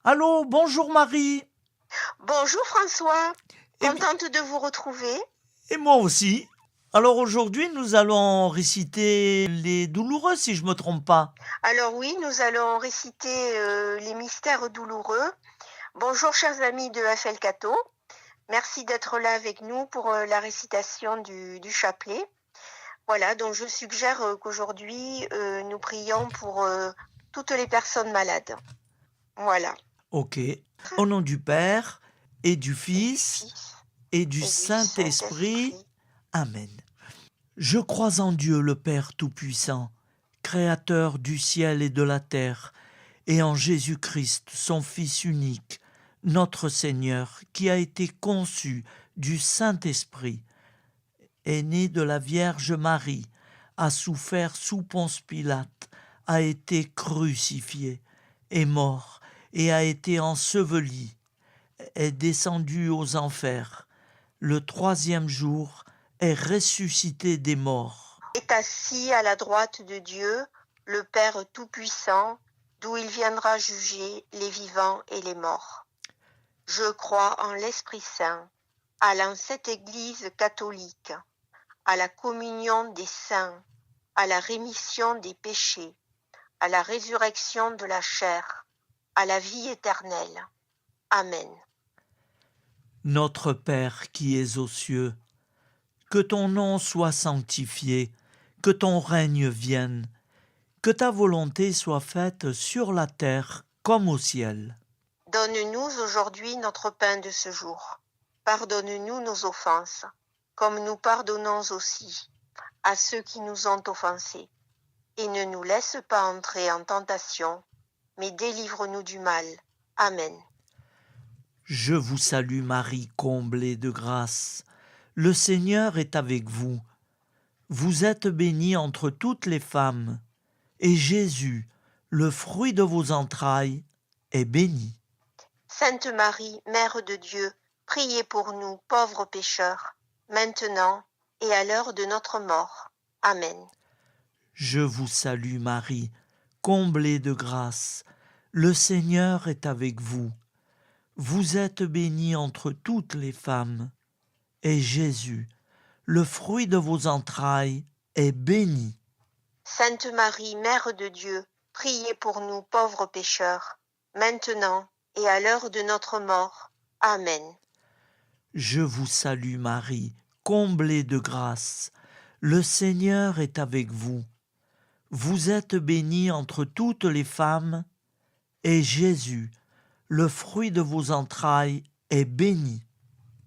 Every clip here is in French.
Allô, bonjour Marie. Bonjour François, Eh bien, contente de vous retrouver. et moi aussi. Alors aujourd'hui, nous allons réciter les douloureux, si je me trompe pas. Alors oui, nous allons réciter les mystères douloureux. Bonjour chers amis de FL Cato, merci d'être là avec nous pour la récitation du chapelet. Voilà, donc je suggère qu'aujourd'hui nous prions pour toutes les personnes malades. Voilà, Ok. Au nom du Père et du et du Fils Fils et du et du Saint-Esprit. Saint-Esprit. Amen. Je crois en Dieu le Père Tout-Puissant, Créateur du ciel et de la terre, et en Jésus-Christ, son Fils unique, notre Seigneur, qui a été conçu du Saint-Esprit, est né de la Vierge Marie, a souffert sous Ponce Pilate, a été crucifié, est mort et a été enseveli, est descendu aux enfers. Le troisième jour est ressuscité des morts. Est assis à la droite de Dieu, le Père Tout-Puissant, d'où il viendra juger les vivants et les morts. Je crois en l'Esprit Saint, à la sainte Église catholique, à la communion des saints, à la rémission des péchés, à la résurrection de la chair, à la vie éternelle. Amen. Notre Père qui es aux cieux, que ton nom soit sanctifié, que ton règne vienne, que ta volonté soit faite sur la terre comme au ciel. Donne-nous aujourd'hui notre pain de ce jour. Pardonne-nous nos offenses, comme nous pardonnons aussi à ceux qui nous ont offensés. Et ne nous laisse pas entrer en tentation, mais délivre-nous du mal. Amen. Je vous salue Marie, comblée de grâce. Le Seigneur est avec vous. Vous êtes bénie entre toutes les femmes, et Jésus, le fruit de vos entrailles, est béni. Sainte Marie, Mère de Dieu, priez pour nous pauvres pécheurs, maintenant et à l'heure de notre mort. Amen. Je vous salue Marie, comblée de grâce. Le Seigneur est avec vous. Vous êtes bénie entre toutes les femmes, et Jésus, le fruit de vos entrailles, est béni. Sainte Marie, Mère de Dieu, priez pour nous pauvres pécheurs, maintenant et à l'heure de notre mort. Amen. Je vous salue Marie, comblée de grâce. Le Seigneur est avec vous. Vous êtes bénie entre toutes les femmes, et Jésus, le fruit de vos entrailles, est béni.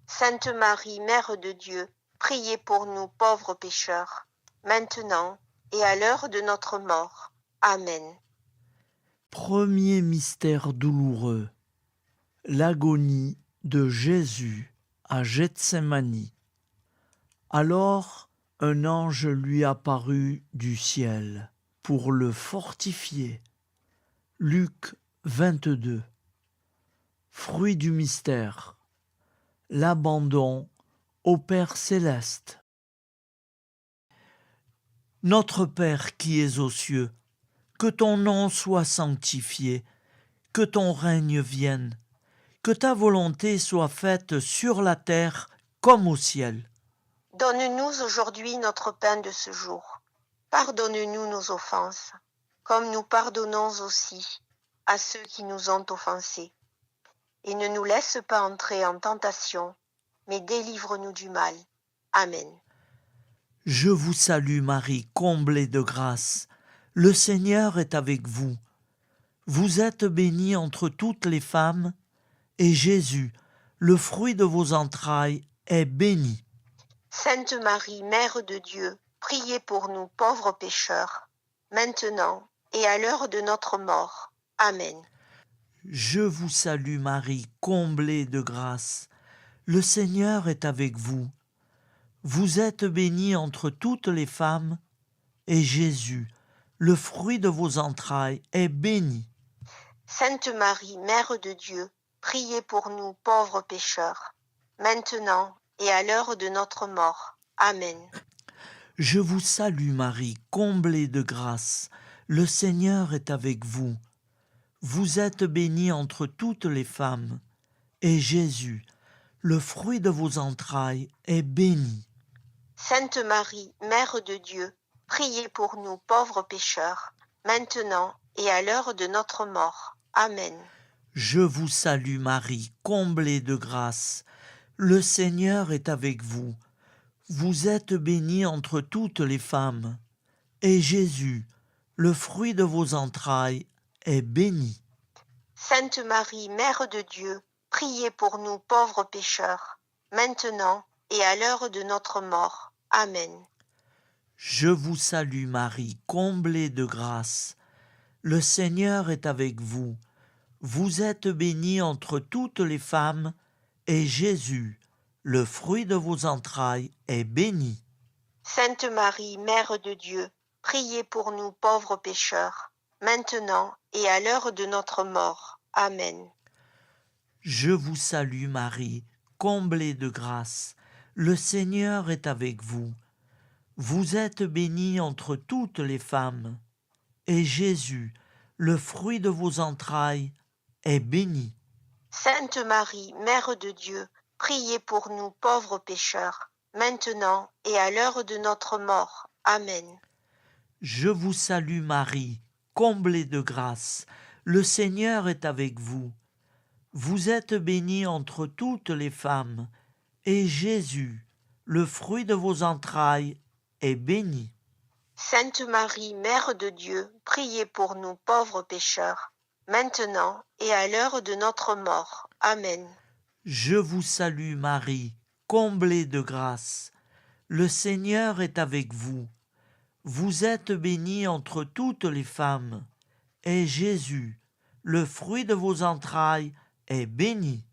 Sainte Marie, Mère de Dieu, priez pour nous pauvres pécheurs, maintenant et à l'heure de notre mort. Amen. Premier mystère douloureux, l'agonie de Jésus à Gethsémani. Alors un ange lui apparut du ciel pour le fortifier. Luc 22. Fruit du mystère, l'abandon au Père céleste. Notre Père qui es aux cieux, que ton nom soit sanctifié, que ton règne vienne, que ta volonté soit faite sur la terre comme au ciel. Donne-nous aujourd'hui notre pain de ce jour. Pardonne-nous nos offenses, comme nous pardonnons aussi à ceux qui nous ont offensés. Et ne nous laisse pas entrer en tentation, mais délivre-nous du mal. Amen. Je vous salue Marie, comblée de grâce. Le Seigneur est avec vous. Vous êtes bénie entre toutes les femmes, et Jésus, le fruit de vos entrailles, est béni. Sainte Marie, Mère de Dieu, priez pour nous pauvres pécheurs, maintenant et à l'heure de notre mort. Amen. Je vous salue Marie, comblée de grâce. Le Seigneur est avec vous. Vous êtes bénie entre toutes les femmes, et Jésus, le fruit de vos entrailles, est béni. Sainte Marie, Mère de Dieu, priez pour nous pauvres pécheurs, maintenant et à l'heure de notre mort. Amen. Je vous salue Marie, comblée de grâce. Le Seigneur est avec vous. Vous êtes bénie entre toutes les femmes, et Jésus, le fruit de vos entrailles, est béni. Sainte Marie, Mère de Dieu, priez pour nous pauvres pécheurs, maintenant et à l'heure de notre mort. Amen. Je vous salue Marie, comblée de grâce. Le Seigneur est avec vous. Vous êtes bénie entre toutes les femmes, et Jésus, le fruit de vos entrailles, est béni. Sainte Marie, Mère de Dieu, priez pour nous pauvres pécheurs, maintenant et à l'heure de notre mort. Amen. Je vous salue Marie, comblée de grâce. Le Seigneur est avec vous. Vous êtes bénie entre toutes les femmes, et Jésus, le fruit de vos entrailles, est béni. Sainte Marie, Mère de Dieu, priez pour nous pauvres pécheurs, maintenant et à l'heure de notre mort. Amen. Je vous salue Marie, comblée de grâce. Le Seigneur est avec vous. Vous êtes bénie entre toutes les femmes, et Jésus, le fruit de vos entrailles, est béni. Sainte Marie, Mère de Dieu, priez pour nous pauvres pécheurs, maintenant et à l'heure de notre mort. Amen. Je vous salue Marie, comblée de grâce. Le Seigneur est avec vous. Vous êtes bénie entre toutes les femmes, et Jésus, le fruit de vos entrailles, est béni. Sainte Marie, Mère de Dieu, priez pour nous pauvres pécheurs, maintenant et à l'heure de notre mort. Amen. Je vous salue Marie, comblée de grâce. Le Seigneur est avec vous. Vous êtes bénie entre toutes les femmes, et Jésus, le fruit de vos entrailles, est béni.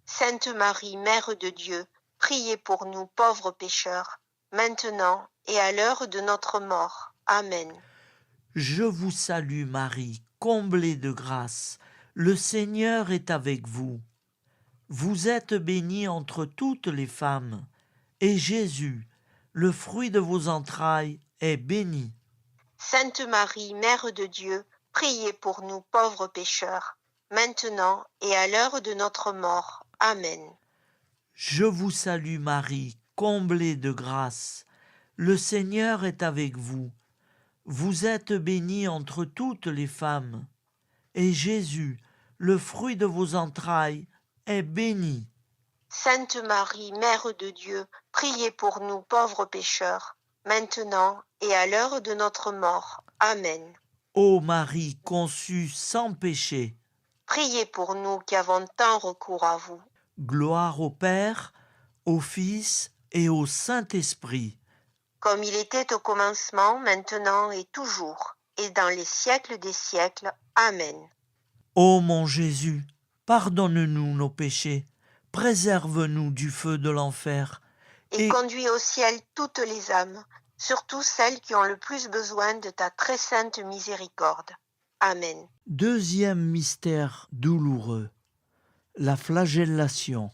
Sainte Marie, Mère de Dieu, priez pour nous pauvres pécheurs, maintenant et à l'heure de notre mort. Amen. Je vous salue Marie, comblée de grâce. Le Seigneur est avec vous. Vous êtes bénie entre toutes les femmes, et Jésus, le fruit de vos entrailles, est béni. Sainte Marie, Mère de Dieu, priez pour nous pauvres pécheurs, maintenant et à l'heure de notre mort. Amen. Je vous salue Marie, comblée de grâce. Le Seigneur est avec vous. Vous êtes bénie entre toutes les femmes, et Jésus, le fruit de vos entrailles, est béni. Sainte Marie, Mère de Dieu, priez pour nous pauvres pécheurs, maintenant et à l'heure de notre mort. Amen. Ô Marie conçue sans péché, Priez pour nous qui avons tant recours à vous. gloire au Père, au Fils et au Saint-Esprit, Comme il était au commencement, maintenant et toujours, et dans les siècles des siècles. Amen. Ô mon Jésus, pardonne-nous nos péchés, préserve-nous du feu de l'enfer, Et et conduis au ciel toutes les âmes, surtout celles qui ont le plus besoin de ta très sainte miséricorde. Amen. deuxième mystère douloureux, la flagellation.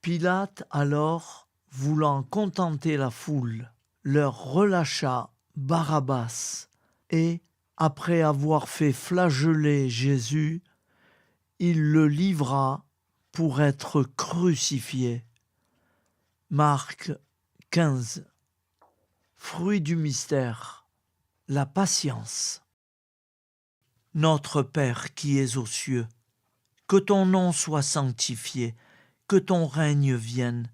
Pilate alors, voulant contenter la foule, leur relâcha Barabbas, et, après avoir fait flageller Jésus, il le livra pour être crucifié. Marc 15. Fruit du mystère, la patience. Notre Père qui es aux cieux, que ton nom soit sanctifié, que ton règne vienne,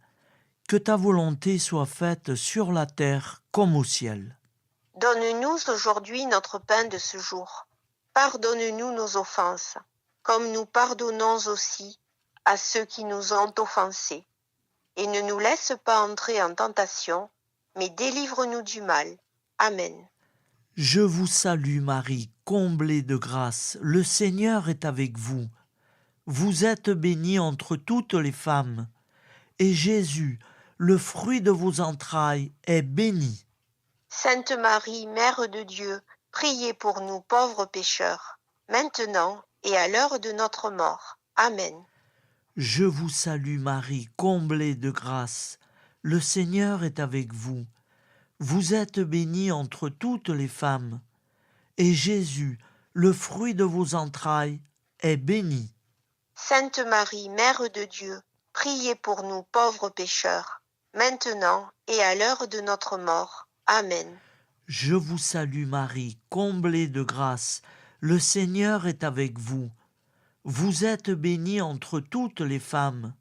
que ta volonté soit faite sur la terre comme au ciel. Donne-nous aujourd'hui notre pain de ce jour. Pardonne-nous nos offenses, comme nous pardonnons aussi à ceux qui nous ont offensés. Et ne nous laisse pas entrer en tentation, mais délivre-nous du mal. Amen. Je vous salue Marie, comblée de grâce, le Seigneur est avec vous. Vous êtes bénie entre toutes les femmes, et Jésus, le fruit de vos entrailles, est béni. Sainte Marie, Mère de Dieu, priez pour nous pauvres pécheurs, maintenant et à l'heure de notre mort. Amen. Je vous salue Marie, comblée de grâce, le Seigneur est avec vous. Vous êtes bénie entre toutes les femmes, et Jésus, le fruit de vos entrailles, est béni. Sainte Marie, Mère de Dieu, priez pour nous pauvres pécheurs, maintenant et à l'heure de notre mort. Amen. Je vous salue Marie, comblée de grâce, le Seigneur est avec vous. Vous êtes bénie entre toutes les femmes,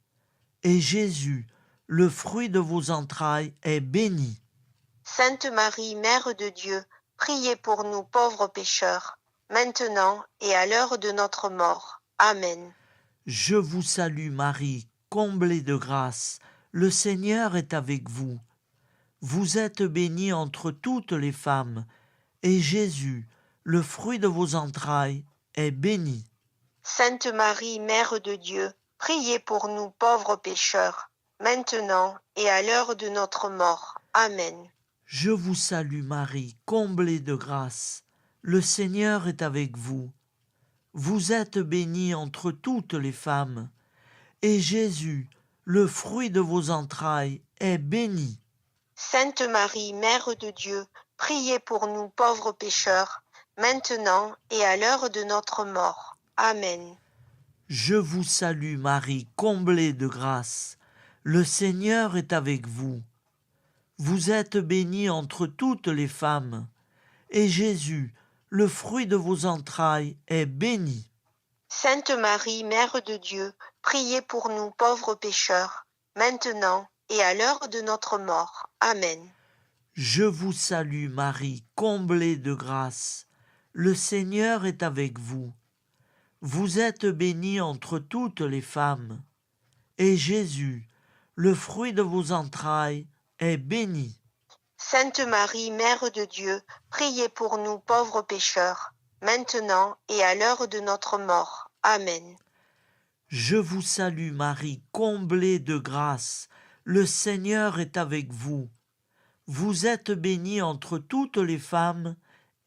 et Jésus, le fruit de vos entrailles, est béni. Sainte Marie, Mère de Dieu, priez pour nous pauvres pécheurs, maintenant et à l'heure de notre mort. Amen. Je vous salue Marie, comblée de grâce, le Seigneur est avec vous. Vous êtes bénie entre toutes les femmes, et Jésus, le fruit de vos entrailles, est béni. Sainte Marie, Mère de Dieu, priez pour nous pauvres pécheurs, maintenant et à l'heure de notre mort. Amen. Je vous salue Marie, comblée de grâce, le Seigneur est avec vous. Vous êtes bénie entre toutes les femmes, et Jésus, le fruit de vos entrailles, est béni. Sainte Marie, Mère de Dieu, priez pour nous pauvres pécheurs, maintenant et à l'heure de notre mort. Amen. Je vous salue Marie, comblée de grâce, le Seigneur est avec vous. Vous êtes bénie entre toutes les femmes, et Jésus, le fruit de vos entrailles, est béni. Sainte Marie, Mère de Dieu, priez pour nous pauvres pécheurs, maintenant et à l'heure de notre mort. Amen. Je vous salue Marie, comblée de grâce, le Seigneur est avec vous. Vous êtes bénie entre toutes les femmes, et Jésus, le fruit de vos entrailles, est béni. Sainte Marie, Mère de Dieu, priez pour nous pauvres pécheurs, maintenant et à l'heure de notre mort. Amen. Je vous salue Marie, comblée de grâce, le Seigneur est avec vous. Vous êtes bénie entre toutes les femmes,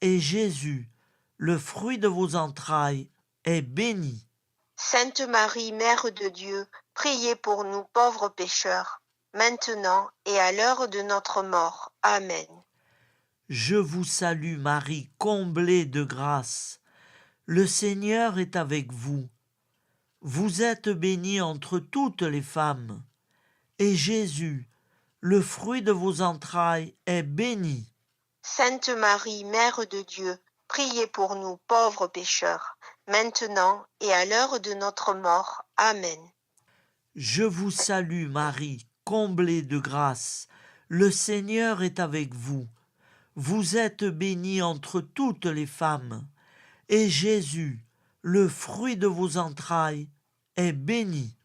et Jésus, le fruit de vos entrailles, est béni. Sainte Marie, Mère de Dieu, priez pour nous pauvres pécheurs, maintenant et à l'heure de notre mort. Amen. Je vous salue Marie, comblée de grâce. Le Seigneur est avec vous. Vous êtes bénie entre toutes les femmes, et Jésus, le fruit de vos entrailles, est béni. Sainte Marie, Mère de Dieu, priez pour nous pauvres pécheurs, maintenant et à l'heure de notre mort. Amen. Je vous salue Marie, comblée de grâce. Le Seigneur est avec vous. Vous êtes bénie entre toutes les femmes, et Jésus, le fruit de vos entrailles, est béni.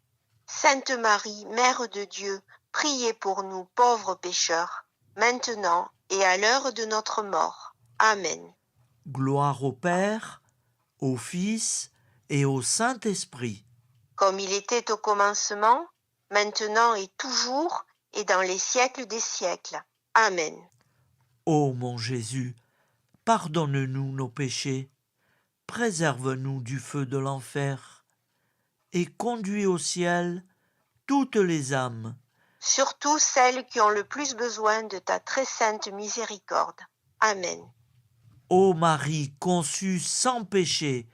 Sainte Marie, Mère de Dieu, priez pour nous pauvres pécheurs, maintenant et à l'heure de notre mort. Amen. Gloire au Père, au Fils et au Saint-Esprit. Comme il était au commencement, maintenant et toujours, et dans les siècles des siècles. Amen. Ô mon Jésus, pardonne-nous nos péchés, préserve-nous du feu de l'enfer, et conduis au ciel toutes les âmes, Surtout celles qui ont le plus besoin de ta très sainte miséricorde. Amen. ô Marie conçue sans péché.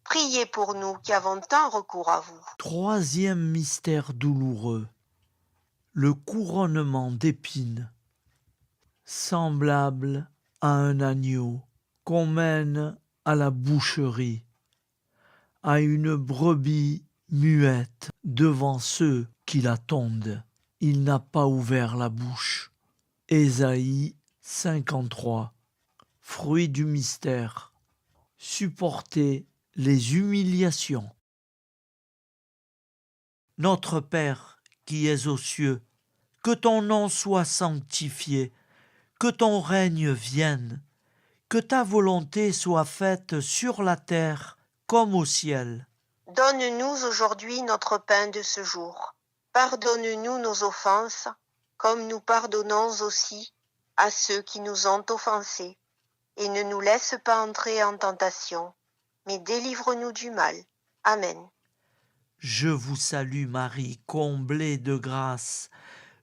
Priez pour nous qui avons tant recours à vous. Troisième mystère douloureux, le couronnement d'épines, semblable à un agneau qu'on mène à la boucherie, à une brebis muette devant ceux qui la tondent. Il n'a pas ouvert la bouche. Ésaïe 53. Fruit du mystère. Supporter les humiliations. Notre Père qui es aux cieux, que ton nom soit sanctifié, que ton règne vienne, que ta volonté soit faite sur la terre comme au ciel. Donne-nous aujourd'hui notre pain de ce jour. Pardonne-nous nos offenses, comme nous pardonnons aussi à ceux qui nous ont offensés. Et ne nous laisse pas entrer en tentation, mais délivre-nous du mal. Amen. Je vous salue Marie, comblée de grâce.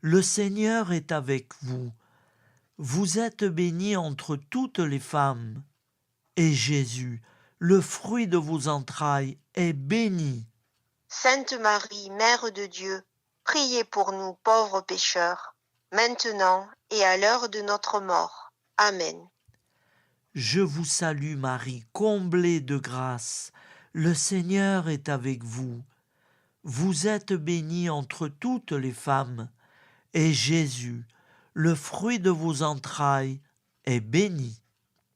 Le Seigneur est avec vous. Vous êtes bénie entre toutes les femmes, et Jésus, le fruit de vos entrailles est béni. Sainte Marie, Mère de Dieu, priez pour nous pauvres pécheurs, maintenant et à l'heure de notre mort. Amen. Je vous salue Marie, comblée de grâce. Le Seigneur est avec vous. Vous êtes bénie entre toutes les femmes, et Jésus, le fruit de vos entrailles, est béni.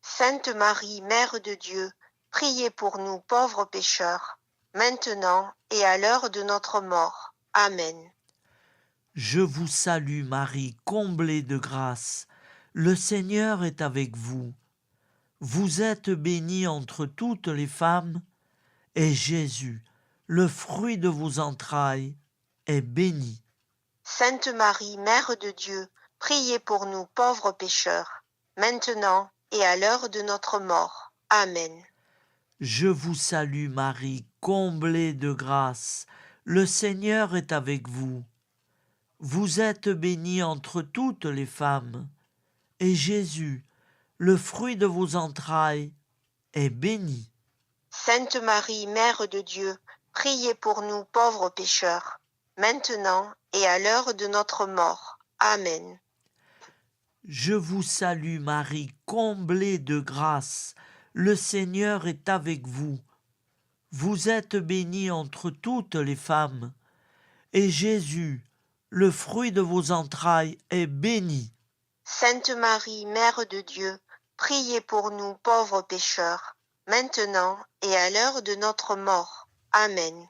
Sainte Marie, Mère de Dieu, priez pour nous pauvres pécheurs, maintenant et à l'heure de notre mort. Amen. Je vous salue Marie, comblée de grâce. Le Seigneur est avec vous. Vous êtes bénie entre toutes les femmes, et Jésus, le fruit de vos entrailles, est béni. Sainte Marie, Mère de Dieu, priez pour nous pauvres pécheurs, maintenant et à l'heure de notre mort. Amen. Je vous salue Marie, comblée de grâce. Le Seigneur est avec vous. Vous êtes bénie entre toutes les femmes, et Jésus, le fruit de vos entrailles, est béni. Sainte Marie, Mère de Dieu, priez pour nous pauvres pécheurs, maintenant et à l'heure de notre mort. Amen. Je vous salue Marie, comblée de grâce. Le Seigneur est avec vous. Vous êtes bénie entre toutes les femmes, et Jésus, le fruit de vos entrailles, est béni. Sainte Marie, Mère de Dieu, priez pour nous pauvres pécheurs, maintenant et à l'heure de notre mort. Amen.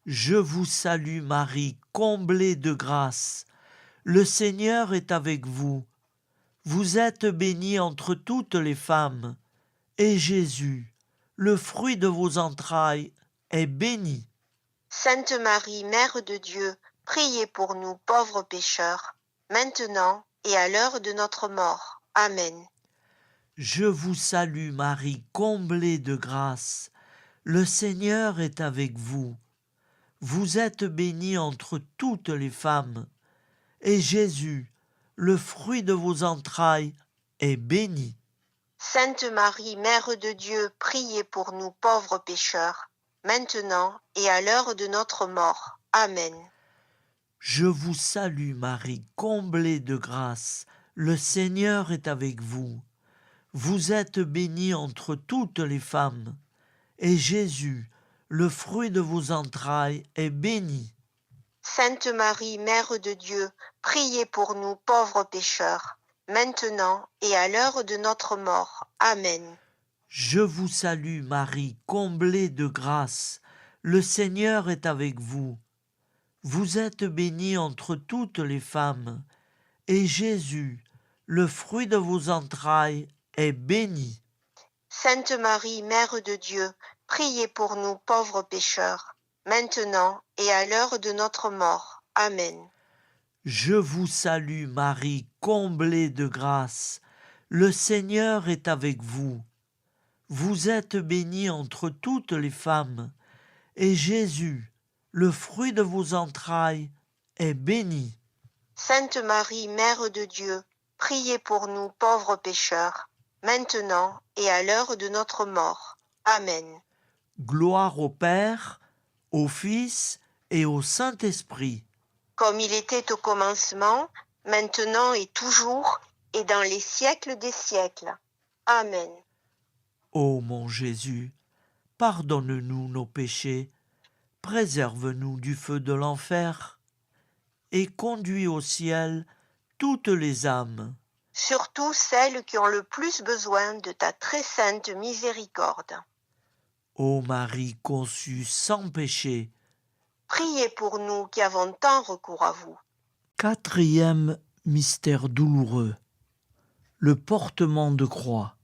Je vous salue Marie, comblée de grâce. Le Seigneur est avec vous. Vous êtes bénie entre toutes les femmes, et Jésus, le fruit de vos entrailles, est béni. Sainte Marie, Mère de Dieu, priez pour nous pauvres pécheurs, maintenant et à l'heure de notre mort. Amen. Je vous salue Marie, comblée de grâce. Le Seigneur est avec vous. Vous êtes bénie entre toutes les femmes, et Jésus, le fruit de vos entrailles, est béni. Sainte Marie, Mère de Dieu, priez pour nous pauvres pécheurs, maintenant et à l'heure de notre mort. Amen. Je vous salue Marie, comblée de grâce. Le Seigneur est avec vous. Vous êtes bénie entre toutes les femmes, et Jésus, le fruit de vos entrailles, est béni. Sainte Marie, Mère de Dieu, priez pour nous pauvres pécheurs, maintenant et à l'heure de notre mort. Amen. Je vous salue Marie, comblée de grâce. Le Seigneur est avec vous. Vous êtes bénie entre toutes les femmes, et Jésus, le fruit de vos entrailles, est béni. Sainte Marie, Mère de Dieu, priez pour nous pauvres pécheurs, maintenant et à l'heure de notre mort. Amen. Je vous salue Marie, comblée de grâce. Le Seigneur est avec vous. Vous êtes bénie entre toutes les femmes, et Jésus, le fruit de vos entrailles, est béni. Sainte Marie, Mère de Dieu, priez pour nous pauvres pécheurs, maintenant et à l'heure de notre mort. Amen. Gloire au Père, au Fils et au Saint-Esprit. Comme il était au commencement, maintenant et toujours, et dans les siècles des siècles. Amen. Ô mon Jésus, pardonne-nous nos péchés, préserve-nous du feu de l'enfer, et conduis au ciel toutes les âmes, Surtout celles qui ont le plus besoin de ta très sainte miséricorde. ô Marie conçue sans péché. Priez pour nous qui avons tant recours à vous. Quatrième mystère douloureux, le portement de croix.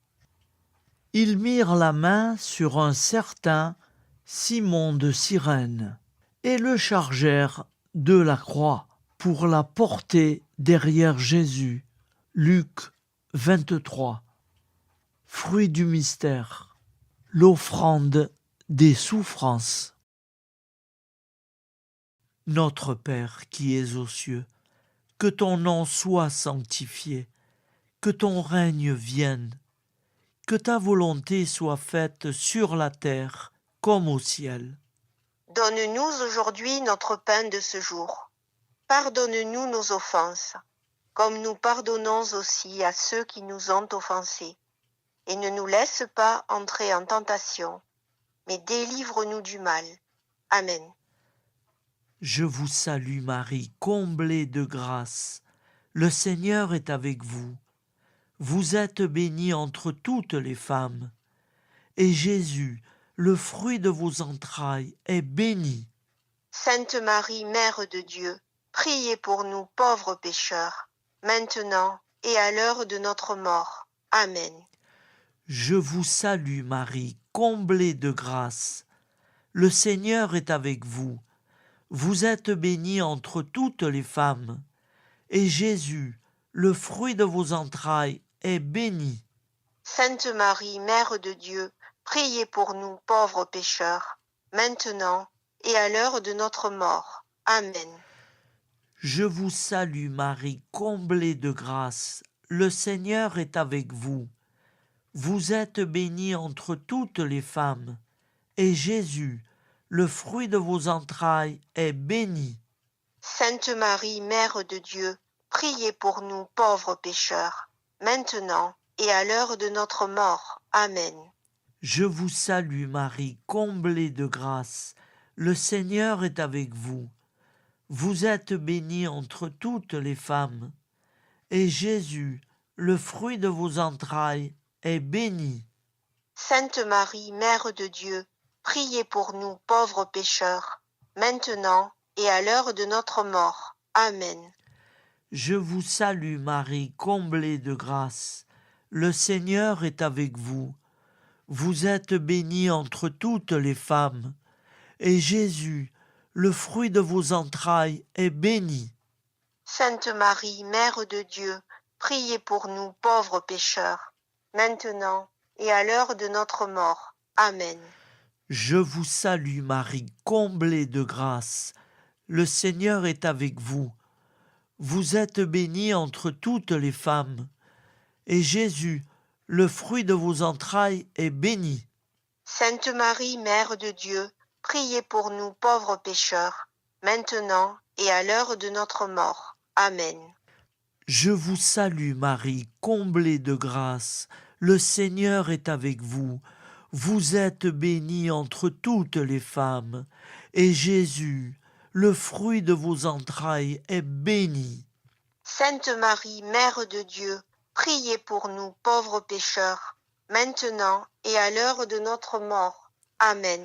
Ils mirent la main sur un certain Simon de Cyrène et le chargèrent de la croix pour la porter derrière Jésus. Luc 23. Fruit du mystère, l'offrande des souffrances. Notre Père qui es aux cieux, que ton nom soit sanctifié, que ton règne vienne, que ta volonté soit faite sur la terre comme au ciel. Donne-nous aujourd'hui notre pain de ce jour. Pardonne-nous nos offenses, comme nous pardonnons aussi à ceux qui nous ont offensés. Et ne nous laisse pas entrer en tentation, mais délivre-nous du mal. Amen. Je vous salue Marie, comblée de grâce. Le Seigneur est avec vous. Vous êtes bénie entre toutes les femmes. Et Jésus, le fruit de vos entrailles, est béni. Sainte Marie, Mère de Dieu, priez pour nous pauvres pécheurs, maintenant et à l'heure de notre mort. Amen. Je vous salue Marie, comblée de grâce. Le Seigneur est avec vous. Vous êtes bénie entre toutes les femmes. Et Jésus, le fruit de vos entrailles, est béni. Sainte Marie, Mère de Dieu, priez pour nous pauvres pécheurs, maintenant et à l'heure de notre mort. Amen. Je vous salue Marie, comblée de grâce. Le Seigneur est avec vous. Vous êtes bénie entre toutes les femmes. Et Jésus, le fruit de vos entrailles, est béni. Sainte Marie, Mère de Dieu, priez pour nous pauvres pécheurs, maintenant et à l'heure de notre mort. Amen. Je vous salue Marie, comblée de grâce. Le Seigneur est avec vous. Vous êtes bénie entre toutes les femmes. Et Jésus, le fruit de vos entrailles, est béni. Sainte Marie, Mère de Dieu, priez pour nous pauvres pécheurs, maintenant et à l'heure de notre mort. Amen. Je vous salue Marie, comblée de grâce. Le Seigneur est avec vous. Vous êtes bénie entre toutes les femmes. Et Jésus, le fruit de vos entrailles, est béni. Sainte Marie, Mère de Dieu, priez pour nous pauvres pécheurs, maintenant et à l'heure de notre mort. Amen. Je vous salue Marie, comblée de grâce. Le Seigneur est avec vous. Vous êtes bénie entre toutes les femmes. Et Jésus, le fruit de vos entrailles, est béni. Sainte Marie, Mère de Dieu, priez pour nous pauvres pécheurs, maintenant et à l'heure de notre mort. Amen. Je vous salue Marie, comblée de grâce. Le Seigneur est avec vous. Vous êtes bénie entre toutes les femmes. Et Jésus, le fruit de vos entrailles, est béni. Sainte Marie, Mère de Dieu, priez pour nous pauvres pécheurs, maintenant et à l'heure de notre mort. Amen.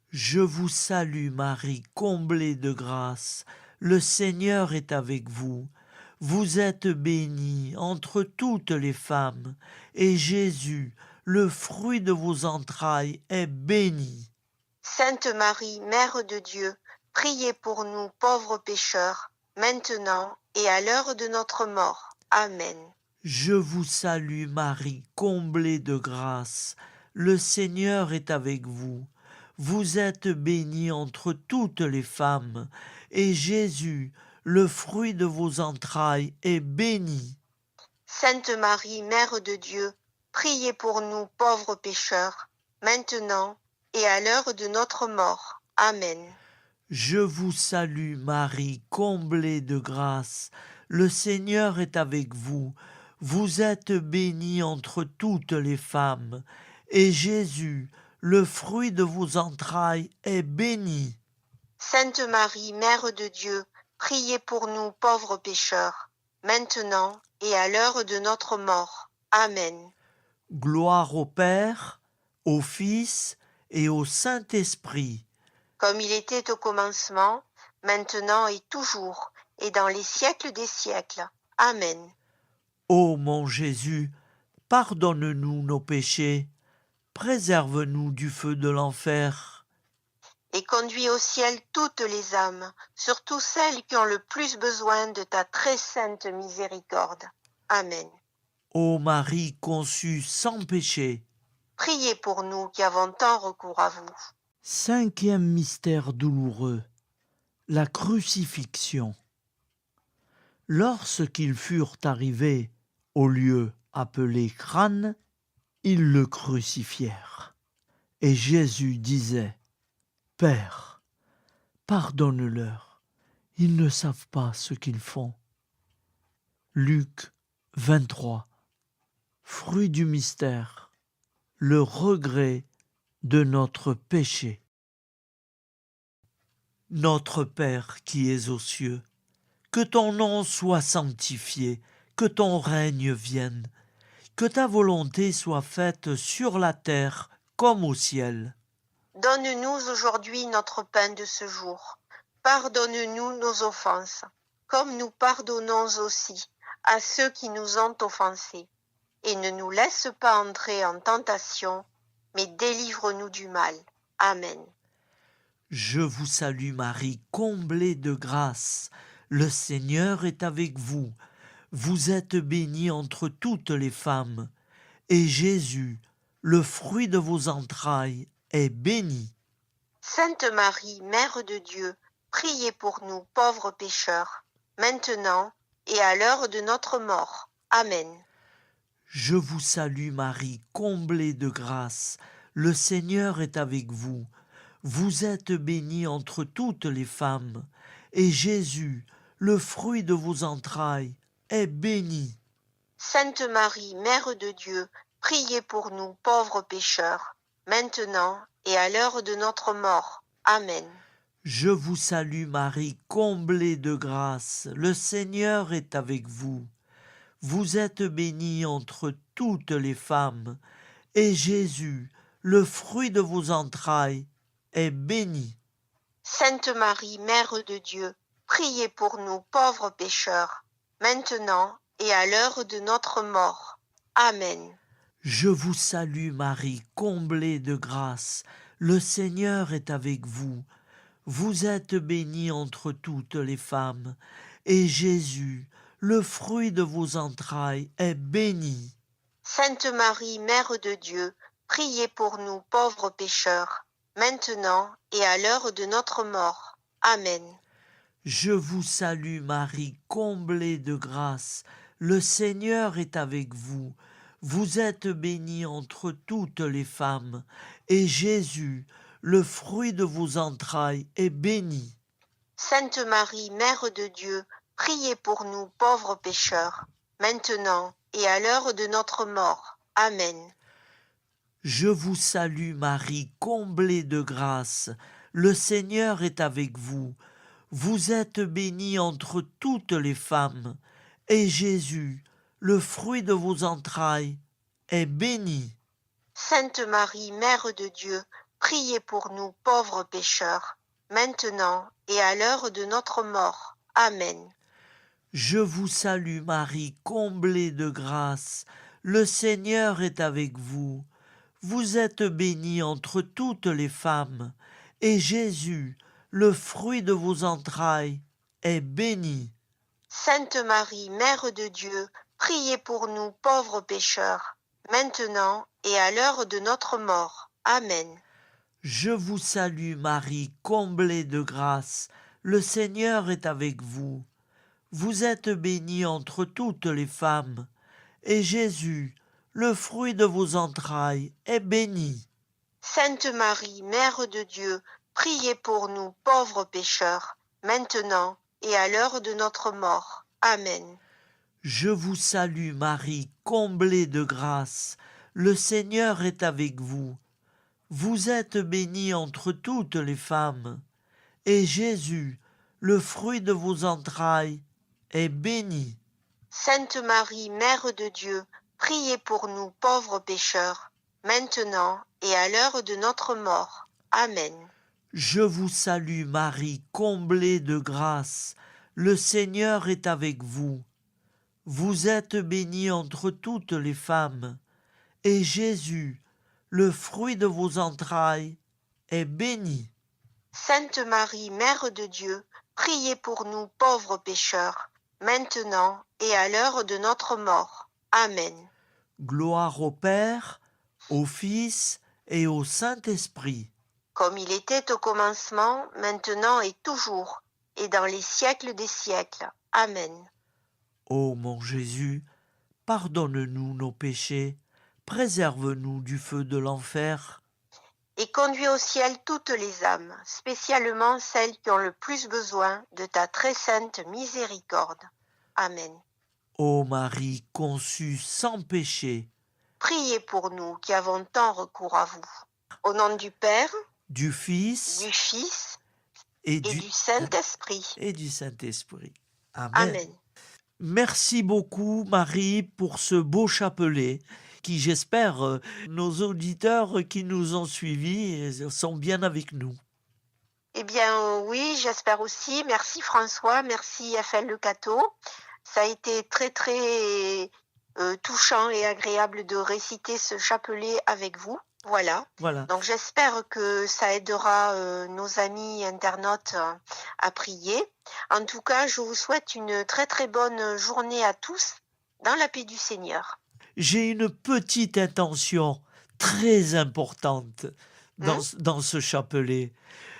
Je vous salue Marie, comblée de grâce. Le Seigneur est avec vous. Vous êtes bénie entre toutes les femmes. Et Jésus, le fruit de vos entrailles, est béni. Sainte Marie, Mère de Dieu, priez pour nous pauvres pécheurs, maintenant et à l'heure de notre mort. Amen. Je vous salue Marie, comblée de grâce. Le Seigneur est avec vous. Vous êtes bénie entre toutes les femmes. Et Jésus, le fruit de vos entrailles, est béni. Sainte Marie, Mère de Dieu, priez pour nous pauvres pécheurs, maintenant et à l'heure de notre mort. Amen. Je vous salue Marie, comblée de grâce. Le Seigneur est avec vous. Vous êtes bénie entre toutes les femmes. Et Jésus, le fruit de vos entrailles, est béni. Sainte Marie, Mère de Dieu, priez pour nous pauvres pécheurs, maintenant et à l'heure de notre mort. Amen. Gloire au Père, au Fils et au Saint-Esprit. Comme il était au commencement, maintenant et toujours, et dans les siècles des siècles. Amen. Ô mon Jésus, pardonne-nous nos péchés, préserve-nous du feu de l'enfer. Et conduis au ciel toutes les âmes, surtout celles qui ont le plus besoin de ta très sainte miséricorde. Amen. Ô Marie conçue sans péché. Priez pour nous qui avons tant recours à vous. Cinquième mystère douloureux, la crucifixion. Lorsqu'ils furent arrivés au lieu appelé Crâne, Ils le crucifièrent. Et Jésus disait, « Père, pardonne-leur, ils ne savent pas ce qu'ils font. » Luc 23. Fruit du mystère, le regret de notre péché. Notre Père qui es aux cieux, que ton nom soit sanctifié, que ton règne vienne, que ta volonté soit faite sur la terre comme au ciel. Donne-nous aujourd'hui notre pain de ce jour. Pardonne-nous nos offenses, comme nous pardonnons aussi à ceux qui nous ont offensés. Et ne nous laisse pas entrer en tentation, mais délivre-nous du mal. Amen. Je vous salue Marie, comblée de grâce. Le Seigneur est avec vous. Vous êtes bénie entre toutes les femmes. Et Jésus, le fruit de vos entrailles, est béni. Sainte Marie, Mère de Dieu, priez pour nous pauvres pécheurs, maintenant et à l'heure de notre mort. Amen. Je vous salue Marie, comblée de grâce. Le Seigneur est avec vous. Vous êtes bénie entre toutes les femmes. Et Jésus, le fruit de vos entrailles, est béni. Sainte Marie, Mère de Dieu, priez pour nous pauvres pécheurs, maintenant et à l'heure de notre mort. Amen. Je vous salue Marie, comblée de grâce. Le Seigneur est avec vous. Vous êtes bénie entre toutes les femmes. Et Jésus, le fruit de vos entrailles, est béni. Sainte Marie, Mère de Dieu, priez pour nous pauvres pécheurs, maintenant et à l'heure de notre mort. Amen. Je vous salue Marie, comblée de grâce. Le Seigneur est avec vous. Vous êtes bénie entre toutes les femmes. Et Jésus, le fruit de vos entrailles, est béni. Sainte Marie, Mère de Dieu, priez pour nous pauvres pécheurs, maintenant et à l'heure de notre mort. Amen. Je vous salue Marie, comblée de grâce. Le Seigneur est avec vous. Vous êtes bénie entre toutes les femmes. Et Jésus, le fruit de vos entrailles, est béni. Sainte Marie, Mère de Dieu, priez pour nous pauvres pécheurs, maintenant et à l'heure de notre mort. Amen. Je vous salue Marie, comblée de grâce. Le Seigneur est avec vous. Vous êtes bénie entre toutes les femmes. Et Jésus, le fruit de vos entrailles, est béni. Sainte Marie, Mère de Dieu, priez pour nous pauvres pécheurs, maintenant et à l'heure de notre mort. Amen. Je vous salue Marie, comblée de grâce. Le Seigneur est avec vous. Vous êtes bénie entre toutes les femmes. Et Jésus, le fruit de vos entrailles, est béni. Sainte Marie, Mère de Dieu, priez pour nous pauvres pécheurs, maintenant et à l'heure de notre mort. Amen. Je vous salue Marie, comblée de grâce. Le Seigneur est avec vous. Vous êtes bénie entre toutes les femmes. Et Jésus, le fruit de vos entrailles, est béni. Sainte Marie, Mère de Dieu, priez pour nous pauvres pécheurs, maintenant et à l'heure de notre mort. Amen. Je vous salue Marie, comblée de grâce. Le Seigneur est avec vous. Vous êtes bénie entre toutes les femmes. Et Jésus, le fruit de vos entrailles, est béni. Sainte Marie, Mère de Dieu, priez pour nous pauvres pécheurs, maintenant et à l'heure de notre mort. Amen. Je vous salue Marie, comblée de grâce. Le Seigneur est avec vous. Vous êtes bénie entre toutes les femmes. Et Jésus, le fruit de vos entrailles, est béni. Sainte Marie, Mère de Dieu, priez pour nous pauvres pécheurs, maintenant et à l'heure de notre mort. Amen. Gloire au Père, au Fils et au Saint-Esprit. Comme il était au commencement, maintenant et toujours, et dans les siècles des siècles. Amen. Ô mon Jésus, pardonne-nous nos péchés, préserve-nous du feu de l'enfer. Et conduis au ciel toutes les âmes, spécialement celles qui ont le plus besoin de ta très sainte miséricorde. Amen. Ô Marie conçue sans péché, Priez pour nous qui avons tant recours à vous. Au nom du Père, du Fils du Fils et et du Saint-Esprit. Saint-Esprit. Amen. Amen. Merci beaucoup Marie pour ce beau chapelet qui, j'espère, nos auditeurs qui nous ont suivis sont bien avec nous. Eh bien oui, j'espère aussi. Merci François, merci FL Le Cateau. Ça a été très très touchant et agréable de réciter ce chapelet avec vous. Voilà. Donc j'espère que ça aidera nos amis internautes à prier. En tout cas, je vous souhaite une très très bonne journée à tous dans la paix du Seigneur. J'ai une petite intention très importante dans ce chapelet.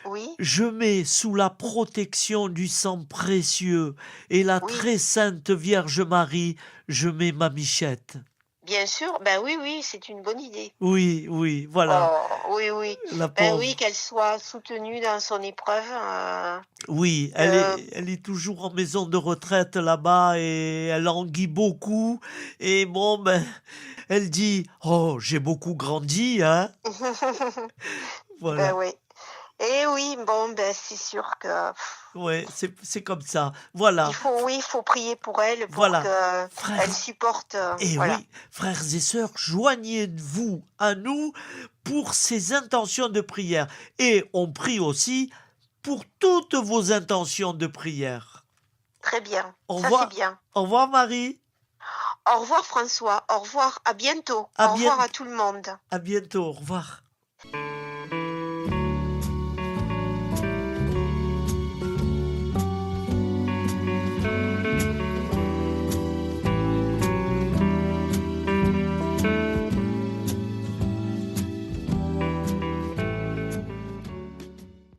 Oui. Je mets sous la protection du sang précieux et la très sainte Vierge Marie, je mets ma Michette. Bien sûr, ben oui, c'est une bonne idée. Oui, voilà. Oh, oui. Oui, qu'elle soit soutenue dans son épreuve. Oui, elle est toujours en maison de retraite là-bas et elle languit beaucoup. Et bon, elle dit, oh, j'ai beaucoup grandi, hein. Voilà. Ben oui. Et oui, bon, c'est sûr que... Ouais, c'est comme ça. Voilà. Il faut prier pour elle, pour qu'elle supporte. Et voilà. oui, frères et sœurs, joignez-vous à nous pour ces intentions de prière. Et on prie aussi pour toutes vos intentions de prière. Très bien. Au Ça, revoir. c'est bien. Au revoir, Marie. Au revoir, François. Au revoir. À bientôt. Au revoir à tout le monde. À bientôt. Au revoir.